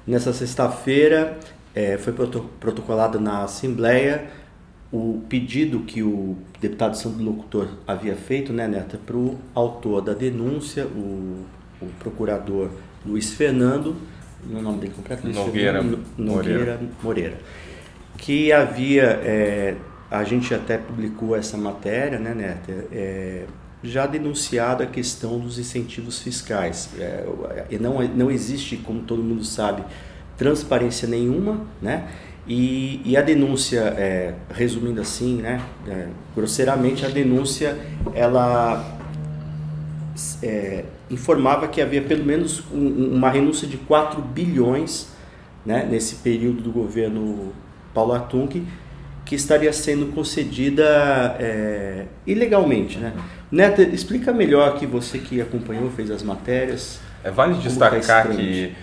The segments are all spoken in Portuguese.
Nessa sexta-feira foi protocolado na Assembleia o pedido que o deputado Sandro Locutor havia feito, né, Neta, para o autor da denúncia, o procurador Luiz Fernando, no nome dele completo, Nogueira Moreira, que havia, a gente até publicou essa matéria, né, Neta, já denunciado a questão dos incentivos fiscais. Não existe, como todo mundo sabe, transparência nenhuma, né? E a denúncia, resumindo assim, né, grosseiramente, a denúncia ela informava que havia pelo menos uma renúncia de 4 bilhões, né, nesse período do governo Paulo Atung, que estaria sendo concedida ilegalmente, né? Neto, explica melhor aqui, você que acompanhou, fez as matérias. Vale destacar que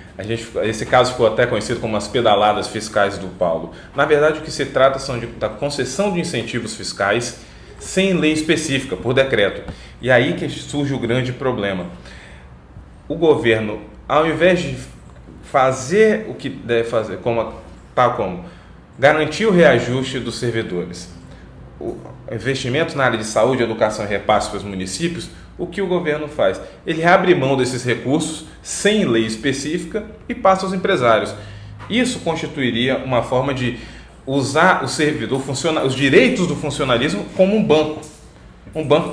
esse caso ficou até conhecido como as pedaladas fiscais do Paulo. Na verdade, o que se trata são da concessão de incentivos fiscais sem lei específica, por decreto. E aí que surge o grande problema. O governo, ao invés de fazer o que deve fazer, como garantir o reajuste dos servidores, o investimento na área de saúde, educação e repasse para os municípios, o que o governo faz? Ele abre mão desses recursos sem lei específica e passa aos empresários. Isso constituiria uma forma de usar o servidor, os direitos do funcionalismo como um banco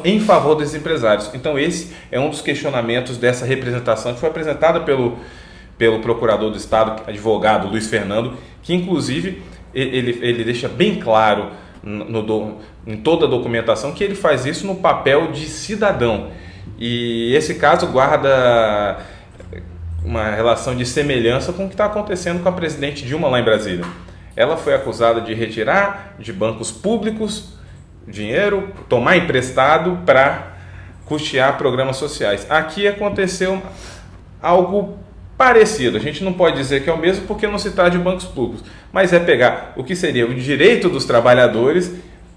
em favor dos empresários. Então esse é um dos questionamentos dessa representação que foi apresentada pelo procurador do Estado, advogado Luiz Fernando, que inclusive ele deixa bem claro em toda a documentação que ele faz isso no papel de cidadão. E esse caso guarda uma relação de semelhança com o que está acontecendo com a presidente Dilma lá em Brasília. Ela foi acusada de retirar de bancos públicos dinheiro, tomar emprestado para custear programas sociais. Aqui aconteceu algo parecido. A gente não pode dizer que é o mesmo porque não se trata de bancos públicos, mas é pegar o que seria o direito dos trabalhadores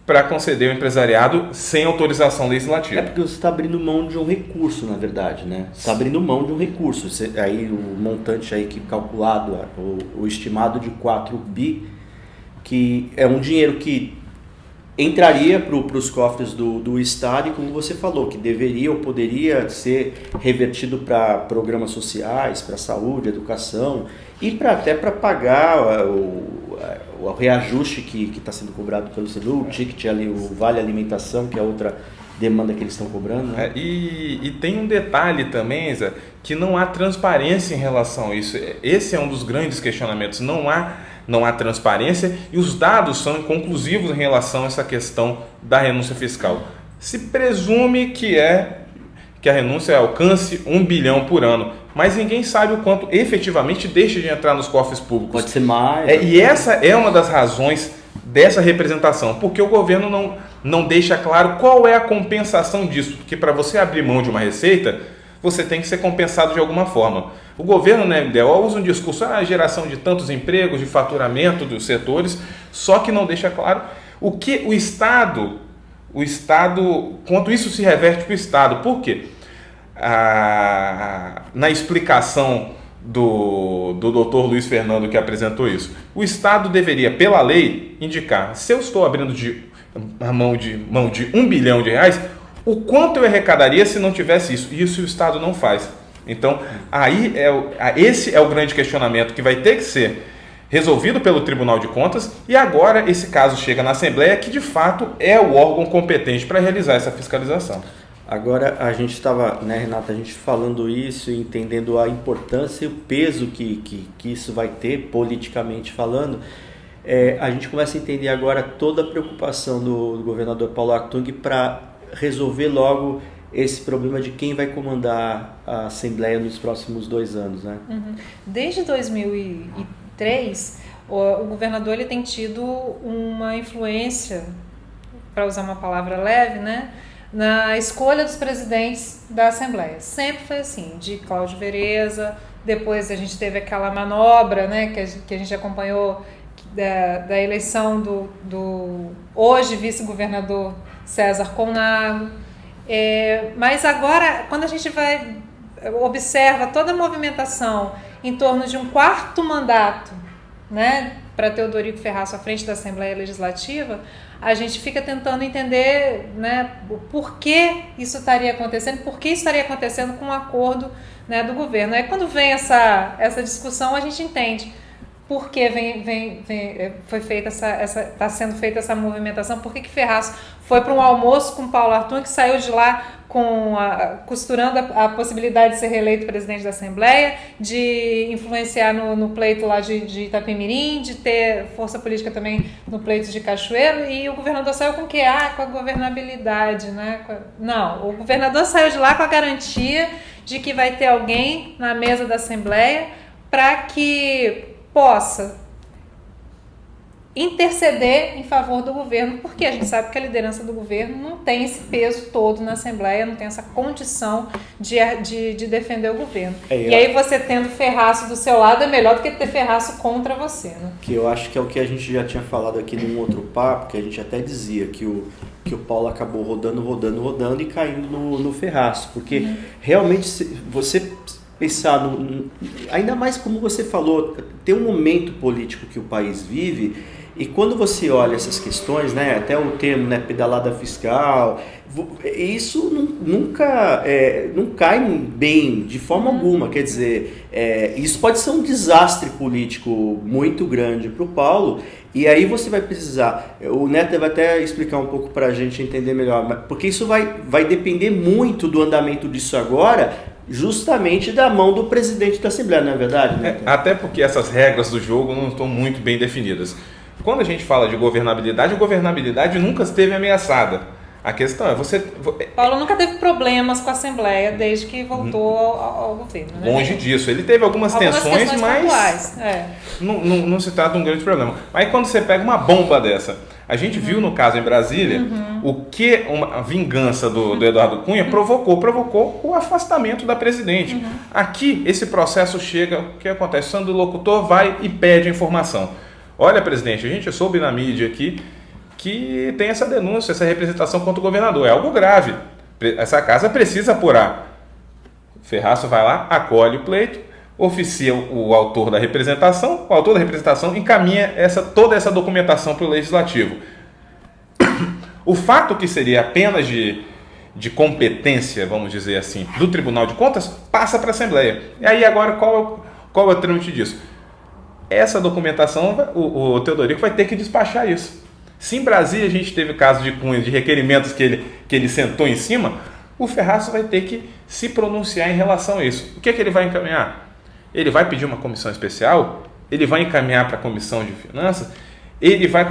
para conceder o empresariado sem autorização legislativa. Porque você está abrindo mão de um recurso, na verdade, né? Você está abrindo mão de um recurso. Aí o montante aí que calculado, o estimado de 4 bi, que é um dinheiro que entraria para os cofres do Estado e, como você falou, que deveria ou poderia ser revertido para programas sociais, para saúde, educação e até para pagar o reajuste que está sendo cobrado pelo CEDU, o ticket ali, o vale alimentação, que é outra demanda que eles estão cobrando, né? E tem um detalhe também, Zé, que não há transparência em relação a isso. Esse é um dos grandes questionamentos. Não há transparência e os dados são inconclusivos em relação a essa questão da renúncia fiscal. Se presume que a renúncia alcance 1 bilhão por ano, mas ninguém sabe o quanto efetivamente deixa de entrar nos cofres públicos. Pode ser mais. E essa é uma das razões dessa representação, porque o governo não deixa claro qual é a compensação disso, porque para você abrir mão de uma receita, você tem que ser compensado de alguma forma. O governo, né, usa um discurso, geração de tantos empregos, de faturamento dos setores, só que não deixa claro o que o Estado, quanto isso se reverte para o Estado. Por quê? Na explicação do doutor Luiz Fernando, que apresentou isso, o Estado deveria, pela lei, indicar, se eu estou abrindo mão de 1 bilhão de reais, o quanto eu arrecadaria se não tivesse isso? E isso o Estado não faz. Então, esse é o grande questionamento que vai ter que ser resolvido pelo Tribunal de Contas, e agora esse caso chega na Assembleia, que de fato é o órgão competente para realizar essa fiscalização. Agora, a gente estava, né, Renata, a gente falando isso e entendendo a importância e o peso que isso vai ter, politicamente falando, a gente começa a entender agora toda a preocupação do governador Paulo Atung para resolver logo esse problema de quem vai comandar a Assembleia nos próximos 2 anos, né? Desde 2003, o governador ele tem tido uma influência, para usar uma palavra leve, né, na escolha dos presidentes da Assembleia. Sempre foi assim, de Cláudio Vereza, depois a gente teve aquela manobra, né, que a gente acompanhou da eleição do hoje vice-governador César Colnago. Mas agora, quando a gente observa toda a movimentação em torno de um quarto mandato, né, para Teodorico Ferraz à frente da Assembleia Legislativa, a gente fica tentando entender, né, por que isso estaria acontecendo, por que isso estaria acontecendo com o acordo, né, do governo. Aí quando vem essa discussão, a gente entende por que foi feita está sendo feita essa movimentação, por que Ferraz foi para um almoço com Paulo Arthur, que saiu de lá costurando a possibilidade de ser reeleito presidente da Assembleia, de influenciar no pleito lá de Itapemirim, de ter força política também no pleito de Cachoeiro, e o governador saiu com o quê? Com a governabilidade, né? Não, o governador saiu de lá com a garantia de que vai ter alguém na mesa da Assembleia para que possa interceder em favor do governo, porque a gente sabe que a liderança do governo não tem esse peso todo na Assembleia, não tem essa condição de defender o governo. E aí você tendo Ferraço do seu lado é melhor do que ter Ferraço contra você, né? Que eu acho que é o que a gente já tinha falado aqui num outro papo, que a gente até dizia que o Paulo acabou rodando e caindo no Ferraço, porque realmente você pensar ainda mais como você falou, tem um momento político que o país vive, e quando você olha essas questões, né, até o termo, né, pedalada fiscal, isso nunca não cai bem de forma alguma. Quer dizer, isso pode ser um desastre político muito grande para o Paulo, e aí você vai precisar, o Neto vai até explicar um pouco para a gente entender melhor, porque isso vai depender muito do andamento disso agora, justamente da mão do presidente da Assembleia, não é verdade, Neto? Até porque essas regras do jogo não estão muito bem definidas. Quando a gente fala de governabilidade, a governabilidade nunca esteve ameaçada. A questão é Paulo nunca teve problemas com a Assembleia desde que voltou ao governo, né? Longe disso. Ele teve algumas tensões, mas não se trata de um grande problema. Aí quando você pega uma bomba dessa, a gente viu no caso em Brasília o que a vingança do Eduardo Cunha provocou o afastamento da presidente. Aqui esse processo chega, o que acontece? O Sandro Locutor vai e pede a informação. Olha, presidente, a gente soube na mídia aqui que tem essa denúncia, essa representação contra o governador. É algo grave. Essa casa precisa apurar. Ferraço vai lá, acolhe o pleito, oficia o autor da representação, o autor da representação encaminha toda essa documentação para o Legislativo. O fato que seria apenas de competência, vamos dizer assim, do Tribunal de Contas, passa para a Assembleia. E aí agora qual é o trâmite disso? Essa documentação, o Teodorico vai ter que despachar isso. Se em Brasília a gente teve caso de Cunha, de requerimentos que ele sentou em cima, o Ferraço vai ter que se pronunciar em relação a isso. O que ele vai encaminhar? Ele vai pedir uma comissão especial? Ele vai encaminhar para a Comissão de Finanças? Ele vai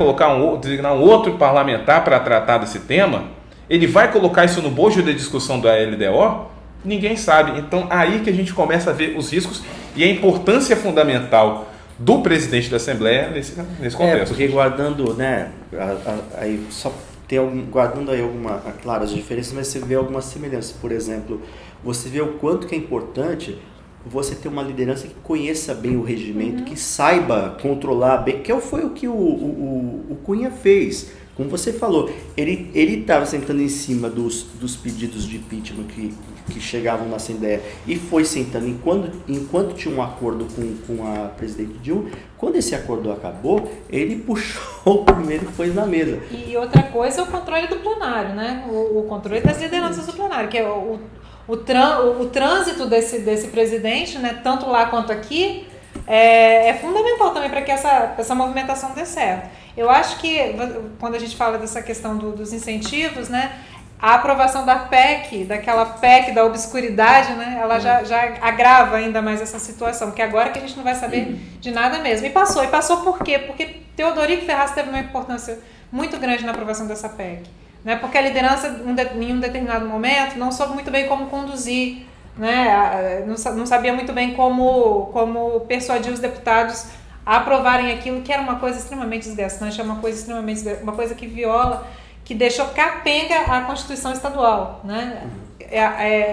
designar um outro parlamentar para tratar desse tema? Ele vai colocar isso no bojo de discussão da LDO? Ninguém sabe. Então, aí que a gente começa a ver os riscos e a importância fundamental do presidente da Assembleia nesse contexto. Porque guardando, né, aí só guardando aí claro, as diferenças, mas você vê algumas semelhanças. Por exemplo, você vê o quanto que é importante você ter uma liderança que conheça bem o regimento, que saiba controlar bem, que foi o que o Cunha fez. Como você falou, ele estava sentando em cima dos pedidos de impeachment que chegavam na Assembleia e foi sentando enquanto tinha um acordo com a presidente Dilma. Quando esse acordo acabou, ele puxou o primeiro e pôs na mesa. E outra coisa é o controle do plenário, né? O controle das lideranças do plenário, que é o trânsito desse presidente, né, tanto lá quanto aqui, é fundamental também para que essa movimentação dê certo. Eu acho que, quando a gente fala dessa questão dos incentivos, né, a aprovação daquela PEC da obscuridade, né, ela já agrava ainda mais essa situação, porque agora que a gente não vai saber de nada mesmo. E passou por quê? Porque Teodorico Ferraz teve uma importância muito grande na aprovação dessa PEC. Né, porque a liderança, em um determinado momento, não soube muito bem como conduzir, né, não sabia muito bem como persuadir os deputados a aprovarem aquilo, que era uma coisa extremamente desgastante, uma coisa que viola, que deixou capenga a Constituição Estadual, né?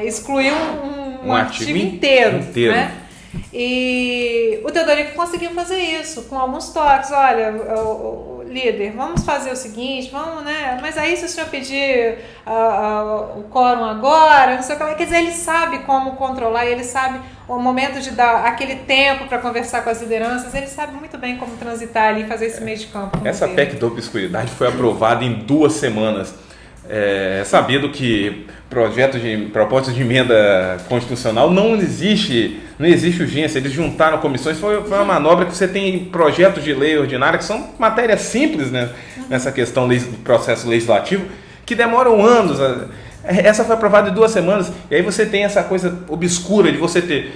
Excluiu um artigo inteiro. Né? E o Teodorico conseguiu fazer isso com alguns toques. Olha, líder, vamos fazer o seguinte, vamos, né? Mas aí se o senhor pedir o quórum agora, não sei o que, quer dizer, ele sabe como controlar, ele sabe o momento de dar aquele tempo para conversar com as lideranças, ele sabe muito bem como transitar ali e fazer esse meio de campo. Essa PEC da obscuridade foi aprovada em 2 semanas. É sabido que propostas de emenda constitucional não existe urgência, eles juntaram comissões, foi uma manobra que você tem projetos de lei ordinária que são matérias simples, né, nessa questão do processo legislativo, que demoram anos. Essa foi aprovada em 2 semanas, e aí você tem essa coisa obscura de você ter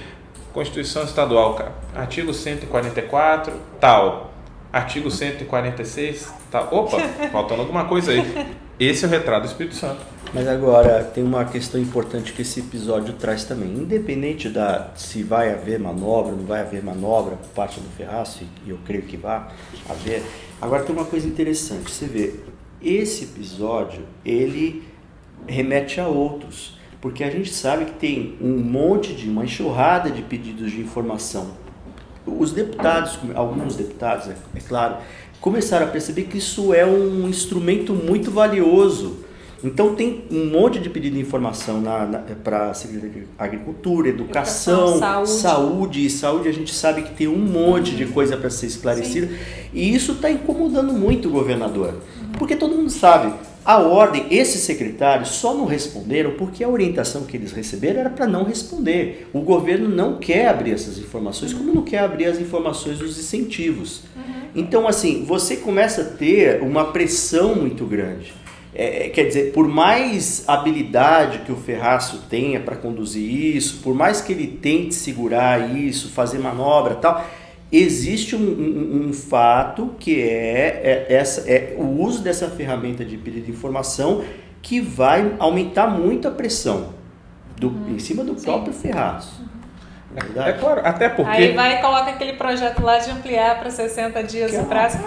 Constituição Estadual, cara, artigo 144, tal, artigo 146, tal, opa, faltando alguma coisa aí. Esse é o retrato do Espírito Santo. Mas agora, tem uma questão importante que esse episódio traz também. Independente se vai haver manobra, não vai haver manobra por parte do Ferraz, e eu creio que vai haver. Agora, tem uma coisa interessante. Você vê, esse episódio, ele remete a outros. Porque a gente sabe que tem uma enxurrada de pedidos de informação. Os deputados, alguns deputados, é claro, começaram a perceber que isso é um instrumento muito valioso. Então tem um monte de pedido de informação para a Secretaria de Agricultura, Educação, Saúde. Saúde a gente sabe que tem um monte de coisa para ser esclarecida. Sim. E isso está incomodando muito o governador. Porque todo mundo sabe, a ordem, esses secretários só não responderam porque a orientação que eles receberam era para não responder. O governo não quer abrir essas informações, como não quer abrir as informações dos incentivos. Então, assim, você começa a ter uma pressão muito grande. Quer dizer, por mais habilidade que o Ferraço tenha para conduzir isso, por mais que ele tente segurar isso, fazer manobra e tal, existe um fato que é o uso dessa ferramenta de pedido de informação que vai aumentar muito a pressão em cima do próprio Ferraço. É claro, até porque... Aí vai e coloca aquele projeto lá de ampliar para 60 dias o prazo.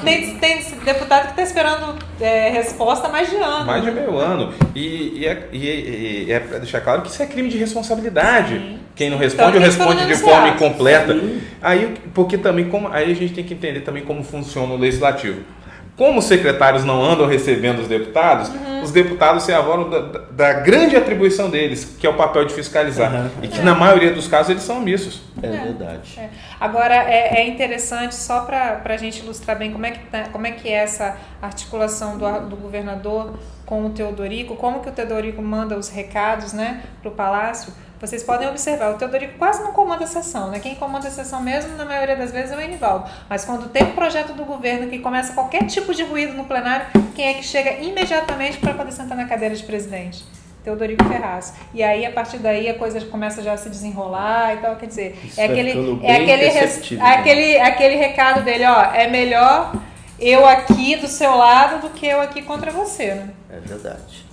Tem deputado que está esperando resposta há mais de ano. Mais de meio ano. E é para deixar claro que isso é crime de responsabilidade. Sim. Quem não responde, ou responde de forma incompleta. Aí, porque também, aí a gente tem que entender também como funciona o legislativo. Como os secretários não andam recebendo os deputados se avoram da grande atribuição deles, que é o papel de fiscalizar. E que na maioria dos casos eles são omissos. É verdade. Agora, é interessante, só para a gente ilustrar bem como é que é essa articulação do governador com o Teodorico, como que o Teodorico manda os recados, né, para o Palácio. Vocês podem observar, o Teodorico quase não comanda a sessão, né? Quem comanda a sessão mesmo, na maioria das vezes, é o Enivaldo. Mas quando tem um projeto do governo que começa qualquer tipo de ruído no plenário, quem é que chega imediatamente para poder sentar na cadeira de presidente? Teodorico Ferraz. E aí, a partir daí, a coisa começa já a se desenrolar e tal. Quer dizer, aquele recado dele, ó, é melhor eu aqui do seu lado do que eu aqui contra você, né? É verdade.